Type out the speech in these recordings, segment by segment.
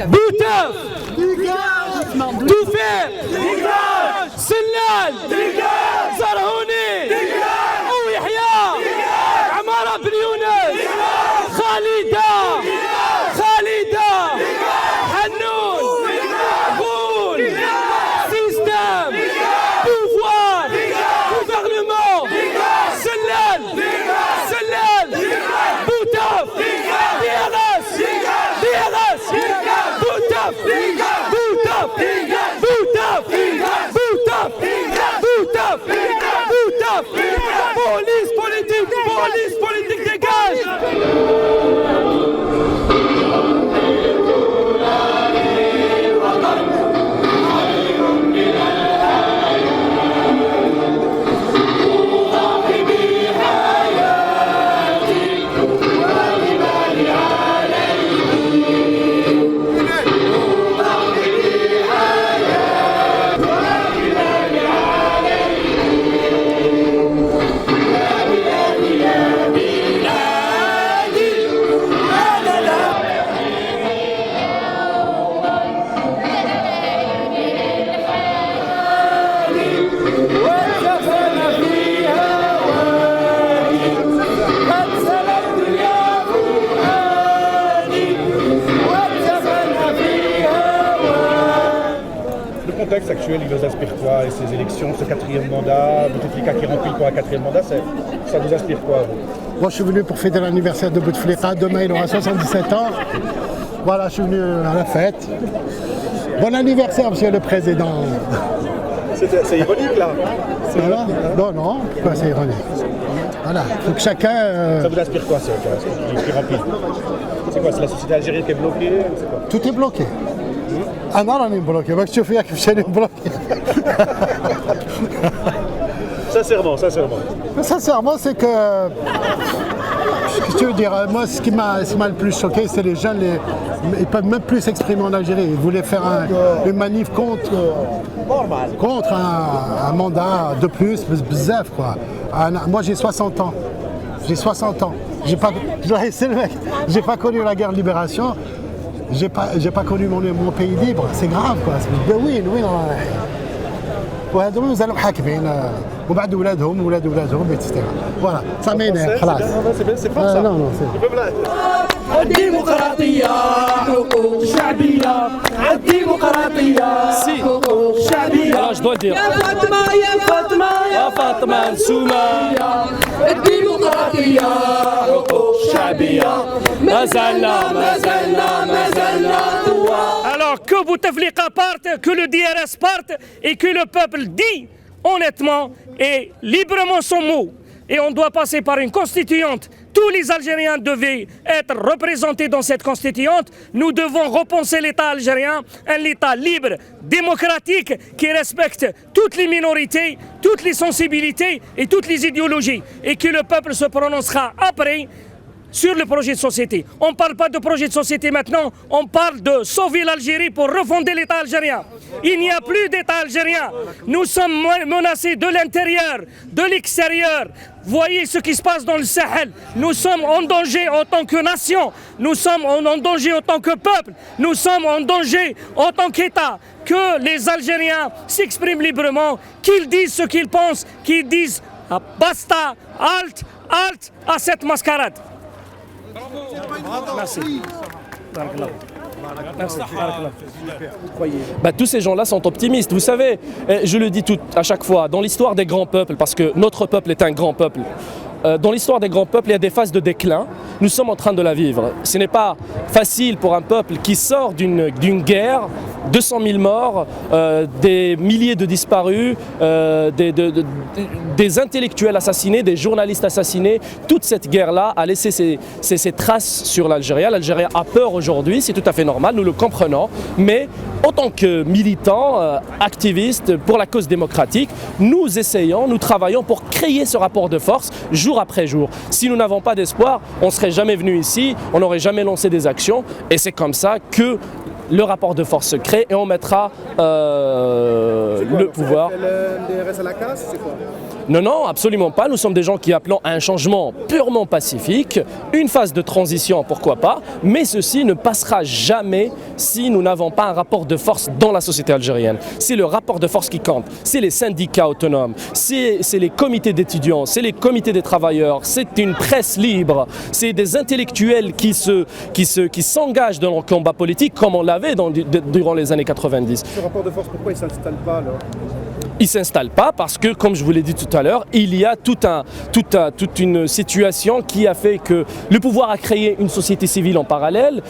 Boutef, Toufir, Sellal, Zarhouni, Ouihya, Amara Ben Younes, Khalida, Hannoun, Boun, Système, Pouvoir, Gouvernement, Sellal, Boutef, DRS, Boutef, police politique, dégage. Le contexte actuel, il vous inspire quoi? Et ces élections, ce quatrième mandat, Bouteflika qui remplit pour un quatrième mandat, ça vous inspire quoi, vous? Moi, je suis venu pour fêter l'anniversaire de Bouteflika. Demain, il aura 77 ans. Voilà, je suis venu à la fête. Bon anniversaire, monsieur le président. C'est ironique, là. Voilà. Non, pourquoi c'est ironique? Voilà, il faut que chacun... Ça vous inspire quoi, ça, qui remplit? C'est quoi, c'est la société algérienne qui est bloquée? C'est quoi? Tout est bloqué. Ah non, on est bloqué. Moi, je suis fier que je suis bloqué. Sincèrement. Sincèrement, c'est que... Qu'est-ce que je veux dire? Moi, ce qui m'a le plus choqué, c'est les jeunes, ils peuvent même plus s'exprimer en Algérie. Ils voulaient faire une manif contre un mandat de plus, bzaf, quoi. Moi, j'ai 60 ans. J'ai pas connu la guerre de libération. J'ai pas connu mon pays libre. C'est grave, quoi. Oui. وهذول مازالوا حاكمين وبعد ولادهم etc. Voilà, ça m'énerve خلاص. C'est pas ça. Non, c'est... الديمقراطية حقوق شعبية الديمقراطية حقوق شعبية je dois le dire يا فاطمة نسومة الديمقراطية حقوق شعبية ما زلنا Alors que Bouteflika parte, que le DRS parte et que le peuple dit honnêtement et librement son mot. Et on doit passer par une constituante. Tous les Algériens devaient être représentés dans cette constituante. Nous devons repenser l'État algérien, un État libre, démocratique, qui respecte toutes les minorités, toutes les sensibilités et toutes les idéologies. Et que le peuple se prononcera après sur le projet de société. On ne parle pas de projet de société maintenant, on parle de sauver l'Algérie pour refonder l'État algérien. Il n'y a plus d'État algérien. Nous sommes menacés de l'intérieur, de l'extérieur. Voyez ce qui se passe dans le Sahel. Nous sommes en danger en tant que nation. Nous sommes en danger en tant que peuple. Nous sommes en danger en tant qu'État. Que les Algériens s'expriment librement, qu'ils disent ce qu'ils pensent, qu'ils disent basta, halte à cette mascarade. Merci. Tous ces gens-là sont optimistes. Vous savez, je le dis à chaque fois, dans l'histoire des grands peuples, parce que notre peuple est un grand peuple, dans l'histoire des grands peuples, il y a des phases de déclin. Nous sommes en train de la vivre. Ce n'est pas facile pour un peuple qui sort d'une guerre, 200 000 morts, des milliers de disparus, des intellectuels assassinés, des journalistes assassinés. Toute cette guerre-là a laissé ses traces sur l'Algérie. L'Algérie a peur aujourd'hui, c'est tout à fait normal, nous le comprenons. Mais en tant que militants, activistes pour la cause démocratique, nous travaillons pour créer ce rapport de force jour après jour. Si nous n'avons pas d'espoir, on ne serait jamais venu ici, on n'aurait jamais lancé des actions. Et c'est comme ça que le rapport de force se crée et on mettra le pouvoir. Le DRS à la casse, c'est quoi? Non, non, absolument pas. Nous sommes des gens qui appelons à un changement purement pacifique, une phase de transition, pourquoi pas, mais ceci ne passera jamais si nous n'avons pas un rapport de force dans la société algérienne. C'est le rapport de force qui compte, c'est les syndicats autonomes, c'est les comités d'étudiants, c'est les comités des travailleurs, c'est une presse libre, c'est des intellectuels qui s'engagent dans leur combat politique comme on l'avait durant les années 90. Ce rapport de force, pourquoi il ne s'installe pas alors? Il ne s'installe pas parce que, comme je vous l'ai dit tout à l'heure, il y a toute une situation qui a fait que le pouvoir a créé une société civile en parallèle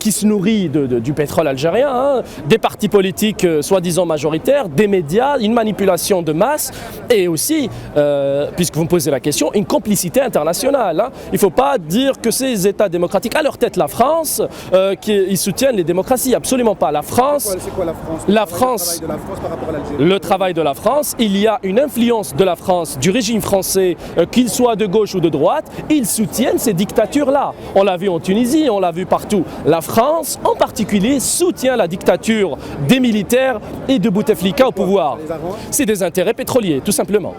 qui se nourrit du pétrole algérien, hein, des partis politiques soi-disant majoritaires, des médias, une manipulation de masse et aussi, puisque vous me posez la question, une complicité internationale. Hein. Il ne faut pas dire que ces États démocratiques, à leur tête la France, ils soutiennent les démocraties, absolument pas. La France, C'est quoi la France? La France, le travail de la France par rapport à l'Algérie. le travail de la France, il y a une influence de la France, du régime français, qu'il soit de gauche ou de droite, ils soutiennent ces dictatures-là. On l'a vu en Tunisie, on l'a vu partout. La France, en particulier, soutient la dictature des militaires et de Bouteflika au pouvoir. C'est des intérêts pétroliers, tout simplement.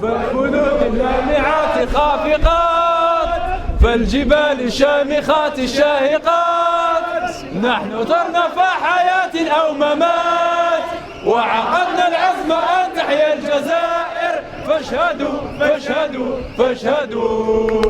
فالبنود اللامعات خافقات فالجبال شامخات شاهقات نحن طرنا حياة أو ممات وعقدنا العزم أن تحيا الجزائر فاشهدوا فاشهدوا فاشهدوا